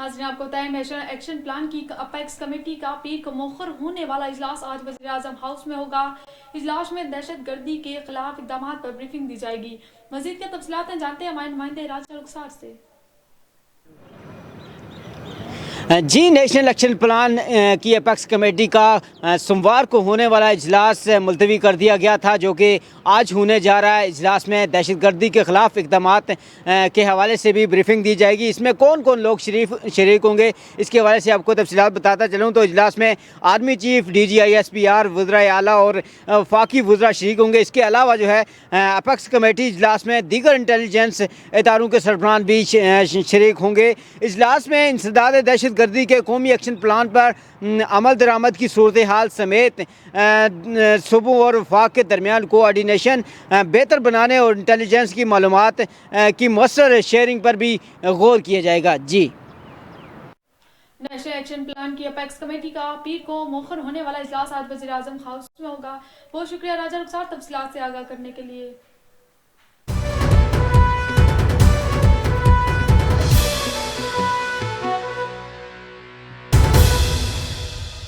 नाज़रीन, आपको बताएं नेशनल एक्शन प्लान की अपेक्स कमेटी का पीर को मौखर होने वाला इजलास आज वज़ीर-ए-आज़म हाउस में होगा। इजलास में दहशत गर्दी के खिलाफ इक़दाम पर ब्रीफिंग दी जाएगी। मज़ीद क्या तफसीलात जानते हैं हमारे नुमाइंदे राजा रुखसार से। जी, नेशनल एक्शन प्लान की अपेक्स कमेटी का सोमवार को होने वाला इजलास मुलतवी कर दिया गया था, जो कि आज होने जा रहा है। इजलास में दहशत गर्दी के ख़िलाफ़ इक़दाम के हवाले से भी ब्रीफिंग दी जाएगी। इसमें कौन कौन लोग शरीक होंगे, इसके हवाले से आपको तफसीलात बताता चलूँ तो इजलास में आर्मी चीफ, DGI SPR, वज़ीर आला और वफाकी वज़रा शरीक होंगे। इसके अलावा जो है अपेक्स कमेटी इजलास में दीगर इंटेलिजेंस इदारों के सरबराह भी शरीक होंगे। इजलास में इंसदाद दहशत गर्दी के कौमी एक्शन प्लान पर अमल दरामद की सूरत हाल समेत सूबों और वफाक के दरमियान कोऑर्डिनेशन बेहतर बनाने और इंटेलिजेंस की मालूमात की मौसर शेयरिंग पर भी गौर किया जाएगा। जी, नेशनल एक्शन प्लान की अपेक्स कमेटी का पीर को मौखर होने वाला इजलास आज वज़ीर-ए-आज़म हाउस में होगा। बहुत शुक्रिया राजा रुखसार तफसीलात से आगाह करने के लिए।